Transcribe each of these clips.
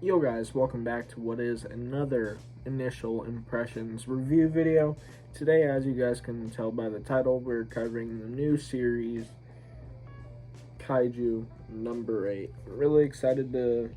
Yo guys, welcome back to what is another initial impressions review video. Today, as you guys can tell by the title, we're covering the new series, Kaiju number 8. Really excited to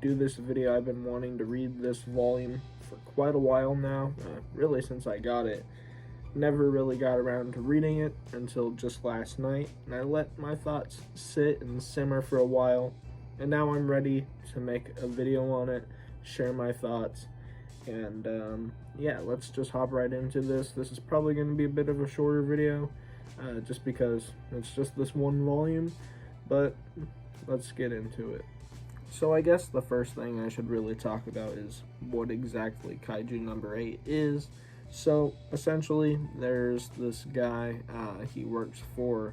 do this video. I've been wanting to read this volume for quite a while now, really since I got it. Never really got around to reading it until just last night, and I let my thoughts sit and simmer for a while. And now I'm ready to make a video on it, share my thoughts, and yeah, let's just hop right into this. This is probably going to be a bit of a shorter video, just because it's just this one volume, but let's get into it. So I guess the first thing I should really talk about is what exactly Kaiju number 8 is. So essentially, there's this guy, he works for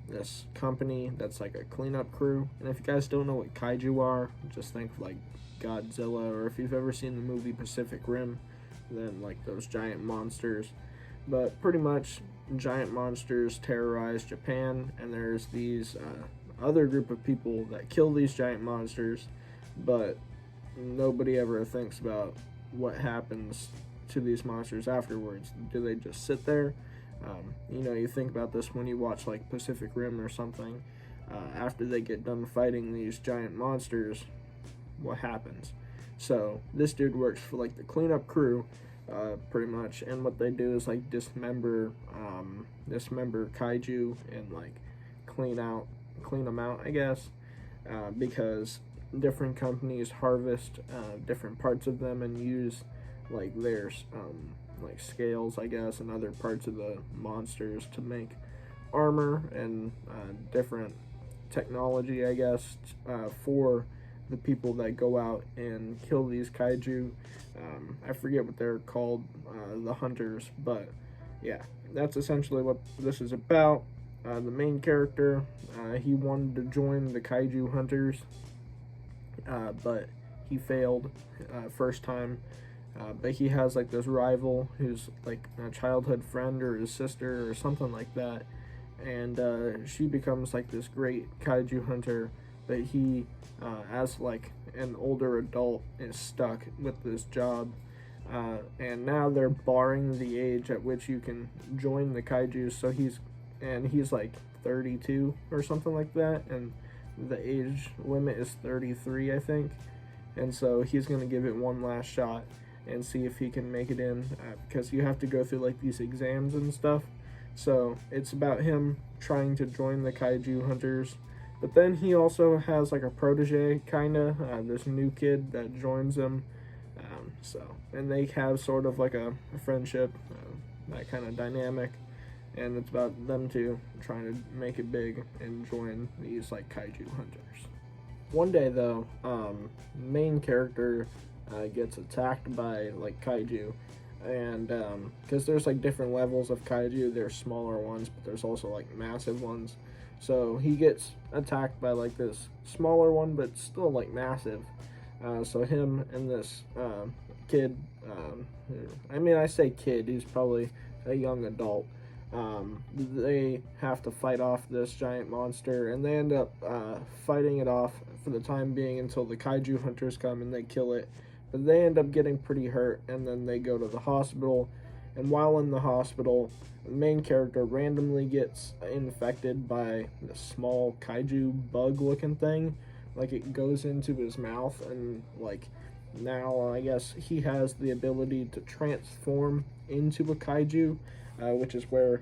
this company that's like a cleanup crew, and if you guys don't know what kaiju are, just think of like Godzilla, or if you've ever seen the movie Pacific Rim, then like those giant monsters. But pretty much giant monsters terrorize Japan, and there's these other group of people that kill these giant monsters, but nobody ever thinks about what happens to these monsters afterwards. Do they just sit there? You think about this when you watch like Pacific Rim or something. After they get done fighting these giant monsters, what happens? So this dude works for like the cleanup crew, pretty much, and what they do is like dismember kaiju and like clean them out, I guess, because different companies harvest different parts of them and use like their like scales, I guess, and other parts of the monsters to make armor and different technology, I guess, for the people that go out and kill these kaiju. I forget what they're called, the hunters, but yeah, that's essentially what this is about. The main character, he wanted to join the kaiju hunters, but he failed first time. But he has like this rival who's like a childhood friend or his sister or something like that, and she becomes like this great kaiju hunter, but he, as like an older adult, is stuck with this job, and now they're barring the age at which you can join the kaiju. So he's like 32 or something like that, and the age limit is 33, I think, and so he's gonna give it one last shot and see if he can make it in, because you have to go through like these exams and stuff. So it's about him trying to join the kaiju hunters, but then he also has like a protege, kinda, this new kid that joins him, and they have sort of like a friendship, that kind of dynamic, and it's about them two trying to make it big and join these like kaiju hunters. One day though, main character gets attacked by like kaiju, and because there's like different levels of kaiju. There's smaller ones, but there's also like massive ones. So he gets attacked by like this smaller one, but still like massive. So him and this kid, I say kid, he's probably a young adult, they have to fight off this giant monster, and they end up fighting it off for the time being until the kaiju hunters come and they kill it. But they end up getting pretty hurt, and then they go to the hospital, and while in the hospital, the main character randomly gets infected by the small kaiju bug looking thing. Like, it goes into his mouth, and like now I guess he has the ability to transform into a kaiju, which is where,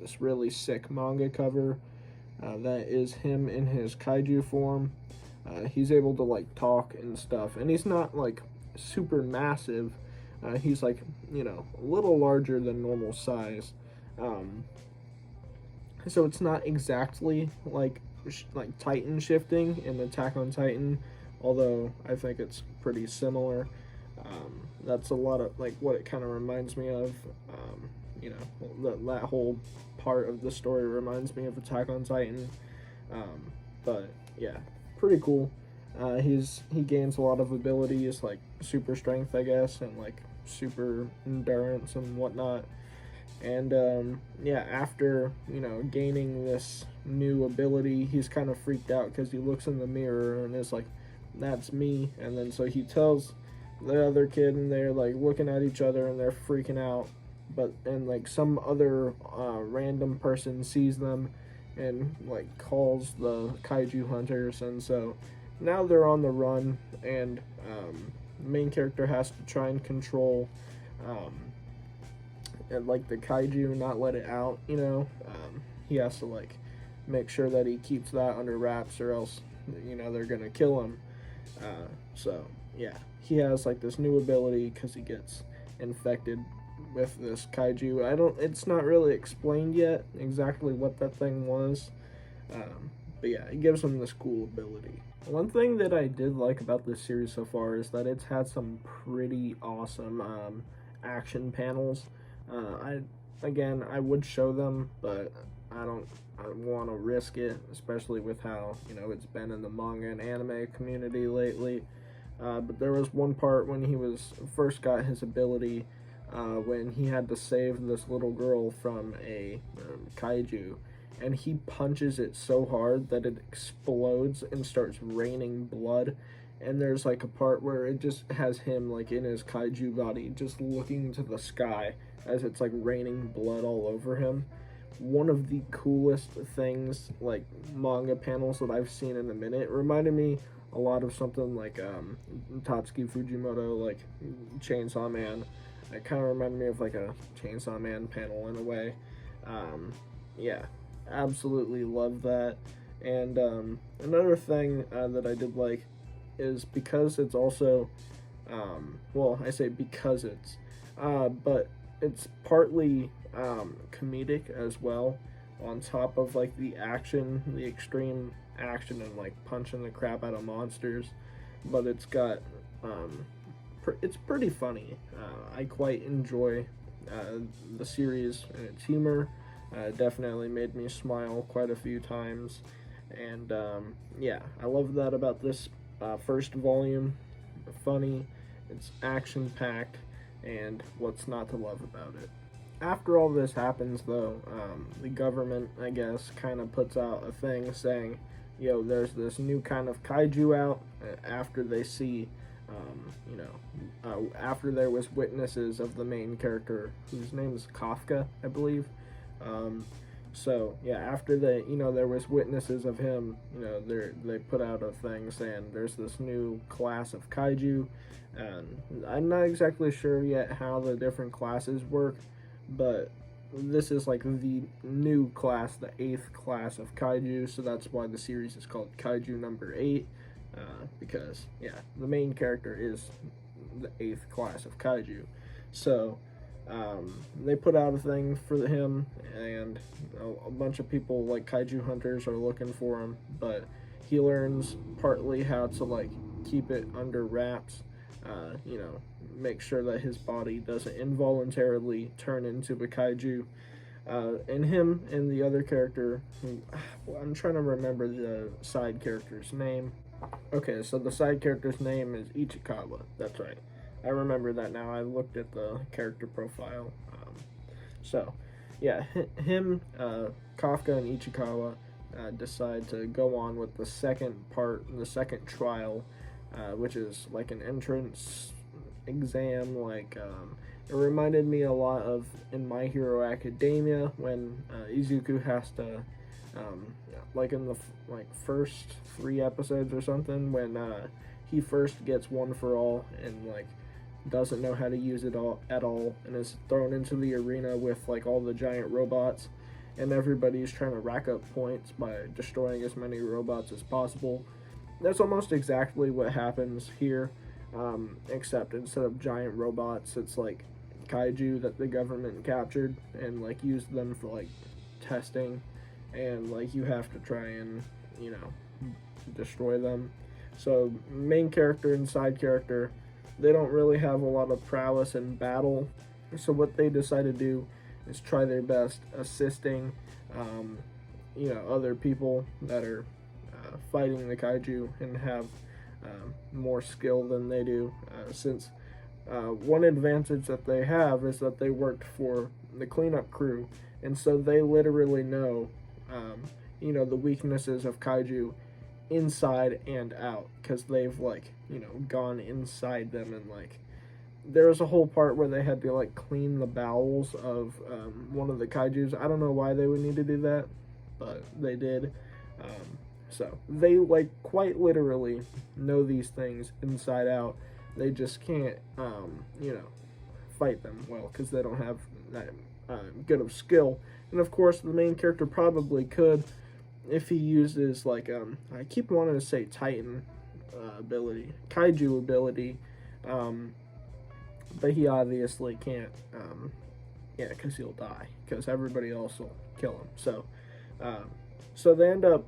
this really sick manga cover that is him in his kaiju form. He's able to like talk and stuff, and he's not like super massive. He's like, a little larger than normal size. So it's not exactly like Titan shifting in Attack on Titan, although I think it's pretty similar. That's a lot of like what it kind of reminds me of. That whole part of the story reminds me of Attack on Titan. But yeah, pretty cool. He gains a lot of abilities like super strength, I guess, and like super endurance and whatnot. And yeah, after gaining this new ability, he's kind of freaked out because he looks in the mirror and is like that's me. And then so he tells the other kid, and they're like looking at each other and they're freaking out. But and like some other random person sees them and like calls the kaiju hunters, and so now they're on the run, and the main character has to try and control and like the kaiju, not let it out. He has to like make sure that he keeps that under wraps, or else they're gonna kill him. So yeah, he has like this new ability because he gets infected with this kaiju. It's not really explained yet exactly what that thing was, but yeah, it gives him this cool ability. One thing that I did like about this series so far is that it's had some pretty awesome action panels. I would show them, but I don't want to risk it, especially with how it's been in the manga and anime community lately. But there was one part when he first got his ability, when he had to save this little girl from a kaiju, and he punches it so hard that it explodes and starts raining blood. And there's like a part where it just has him like in his kaiju body just looking to the sky as it's like raining blood all over him. One of the coolest things, like manga panels that I've seen in a minute. It reminded me a lot of something like Tatsuki Fujimoto, like Chainsaw Man. It kind of reminded me of like a Chainsaw Man panel in a way. Yeah, absolutely love that. And another thing that I did like is because it's also, I say because it's, but it's partly comedic as well, on top of like the extreme action and like punching the crap out of monsters. But it's got, it's pretty funny. I quite enjoy the series and its humor. Definitely made me smile quite a few times. And yeah, I love that about this first volume. Funny, it's action packed, and what's not to love about it. After all this happens, though, the government, I guess, kind of puts out a thing saying, there's this new kind of kaiju out, after they see, after there was witnesses of the main character, whose name is Kafka, I believe. So yeah, after there was witnesses of him, they put out a thing saying there's this new class of kaiju, and I'm not exactly sure yet how the different classes work, but this is like the new class, the 8th class of kaiju, so that's why the series is called Kaiju number 8, because yeah, the main character is the 8th class of kaiju. So they put out a thing for him, and a bunch of people, like kaiju hunters, are looking for him, but he learns partly how to like keep it under wraps, make sure that his body doesn't involuntarily turn into a kaiju. And him and the other character, I'm trying to remember the side character's name. Okay, so the side character's name is Ichikawa, that's right. I remember that now. I looked at the character profile. So, yeah, him, Kafka, and Ichikawa decide to go on with the second trial, which is like an entrance exam. Like, it reminded me a lot of in My Hero Academia when Izuku has to, like in the first 3 episodes or something, when he first gets One for All and like doesn't know how to use it at all, and is thrown into the arena with like all the giant robots, and everybody's trying to rack up points by destroying as many robots as possible. That's almost exactly what happens here, except instead of giant robots, it's like kaiju that the government captured and like used them for like testing, and like you have to try and destroy them. So main character and side character, they don't really have a lot of prowess in battle, so what they decide to do is try their best assisting other people that are fighting the kaiju and have more skill than they do, since one advantage that they have is that they worked for the cleanup crew, and so they literally know the weaknesses of kaiju inside and out, because they've, like, you know, gone inside them, and, like, there was a whole part where they had to, like, clean the bowels of one of the kaijus. I don't know why they would need to do that, but they did. So they, like, quite literally know these things inside out. They just can't, you know, fight them well, because they don't have that good of skill. And of course, the main character probably could, if he uses, like, I keep wanting to say Titan ability, Kaiju ability, but he obviously can't, yeah, because he'll die, because everybody else will kill him. So they end up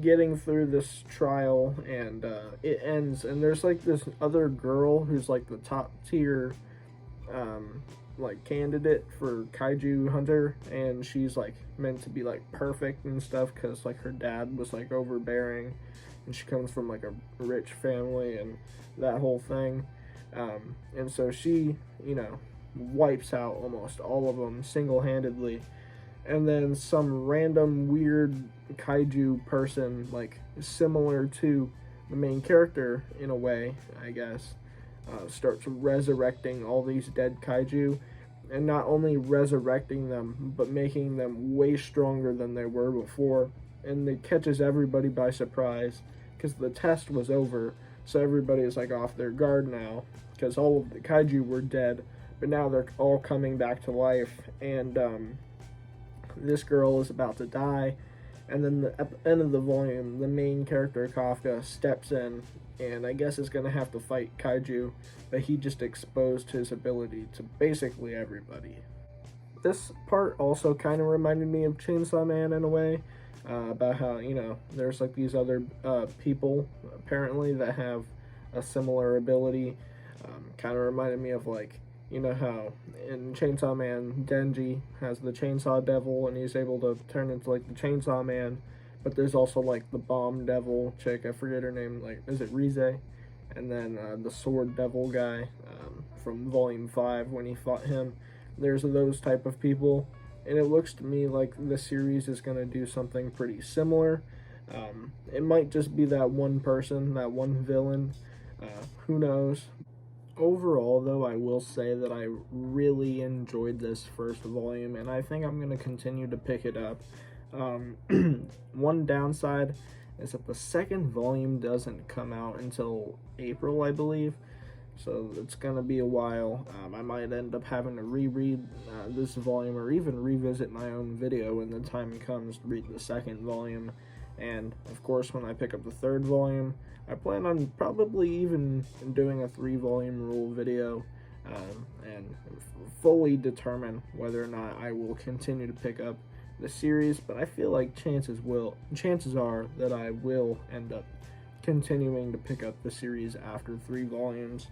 getting through this trial, and it ends, and there's, like, this other girl who's, like, the top tier, like, candidate for Kaiju Hunter, and she's, like, meant to be, like, perfect and stuff, because, like, her dad was, like, overbearing, and she comes from, like, a rich family, and that whole thing. And so she, you know, wipes out almost all of them single-handedly. And then some random weird kaiju person, like, similar to the main character in a way, I guess, starts resurrecting all these dead kaiju. And not only resurrecting them, but making them way stronger than they were before. And it catches everybody by surprise, because the test was over. So everybody is, like, off their guard now, because all of the kaiju were dead. But now they're all coming back to life. And, this girl is about to die, and then at the end of the volume, the main character, Kafka, steps in, and I guess is going to have to fight Kaiju, but he just exposed his ability to basically everybody. This part also kind of reminded me of Chainsaw Man in a way, about how, you know, there's, like, these other people, apparently, that have a similar ability. Kind of reminded me of, like, you know how in Chainsaw Man, Denji has the Chainsaw Devil, and he's able to turn into, like, the Chainsaw Man, but there's also, like, the Bomb Devil chick, I forget her name, like, is it Rize? And then the Sword Devil guy from Volume 5 when he fought him. There's those type of people, and it looks to me like the series is going to do something pretty similar. It might just be that one person, that one villain, who knows. Overall, though, I will say that I really enjoyed this first volume, and I think I'm going to continue to pick it up. One downside is that the second volume doesn't come out until April, I believe, so it's going to be a while. I might end up having to reread this volume, or even revisit my own video when the time comes to read the second volume. And, of course, when I pick up the third volume, I plan on probably even doing a 3-volume rule video, and fully determine whether or not I will continue to pick up the series. But I feel like chances are that I will end up continuing to pick up the series after 3 volumes,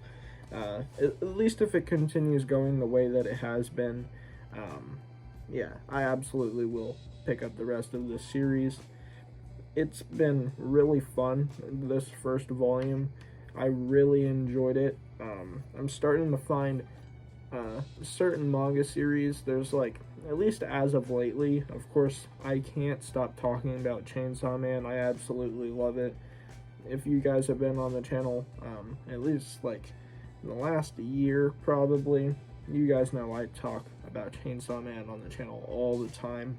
at least if it continues going the way that it has been. Yeah, I absolutely will pick up the rest of the series. It's been really fun, this first volume. I really enjoyed it. I'm starting to find certain manga series, there's, like, at least as of lately, of course, I can't stop talking about Chainsaw Man. I absolutely love it. If you guys have been on the channel, at least, like, in the last year, probably, you guys know I talk about Chainsaw Man on the channel all the time.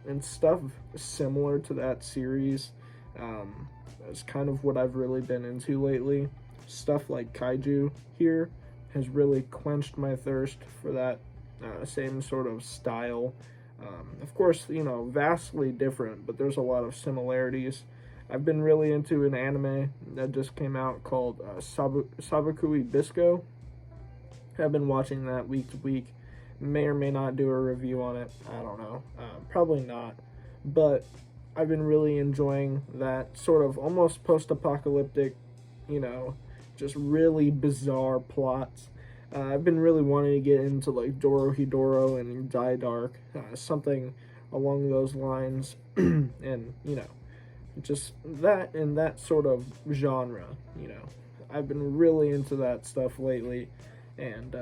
And stuff similar to that series is kind of what I've really been into lately. Stuff like Kaiju here has really quenched my thirst for that same sort of style. Of course, you know, vastly different, but there's a lot of similarities. I've been really into an anime that just came out called Sabakui Bisco. I've been watching that week to week. May or may not do a review on it. I don't know. Probably not. But I've been really enjoying that sort of almost post-apocalyptic, you know, just really bizarre plots. I've been really wanting to get into, like, Dorohedoro and Die Dark, something along those lines, and, you know, just that in that sort of genre, you know. I've been really into that stuff lately, and,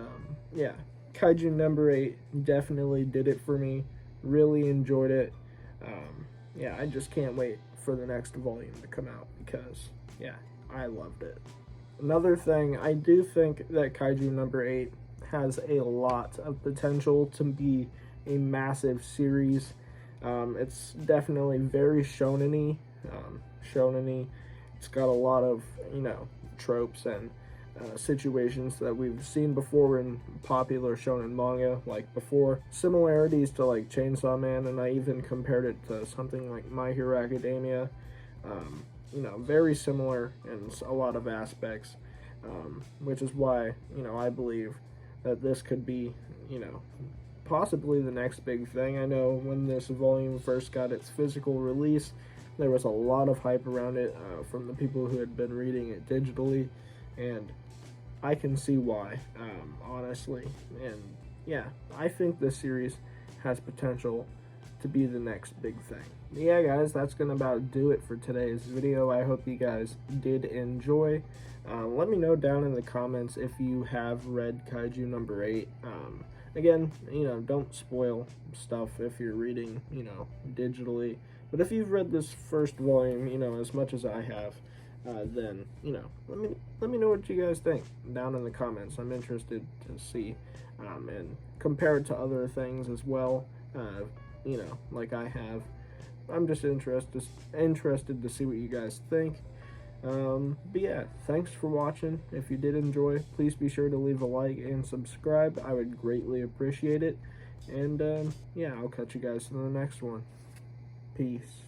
yeah. Kaiju number 8 definitely did it for me. Really enjoyed it. Yeah, I just can't wait for the next volume to come out, because, yeah, I loved it. Another thing, I do think that Kaiju number 8 has a lot of potential to be a massive series. It's definitely very shonen-y. It's got a lot of, tropes and situations that we've seen before in popular shonen manga, like before. Similarities to like Chainsaw Man, and I even compared it to something like My Hero Academia. Very similar in a lot of aspects, which is why, I believe that this could be, possibly the next big thing. I know when this volume first got its physical release, there was a lot of hype around it from the people who had been reading it digitally, and I can see why, honestly. And yeah, I think this series has potential to be the next big thing. Yeah, guys, that's gonna about do it for today's video. I hope you guys did enjoy. Let me know down in the comments if you have read Kaiju number 8. Again, don't spoil stuff if you're reading, digitally. But if you've read this first volume, as much as I have, then, let me know what you guys think down in the comments. I'm interested to see, and compare it to other things as well, like I have. I'm just interested to see what you guys think. But yeah, thanks for watching. If you did enjoy, please be sure to leave a like and subscribe. I would greatly appreciate it. And yeah, I'll catch you guys in the next one. Peace.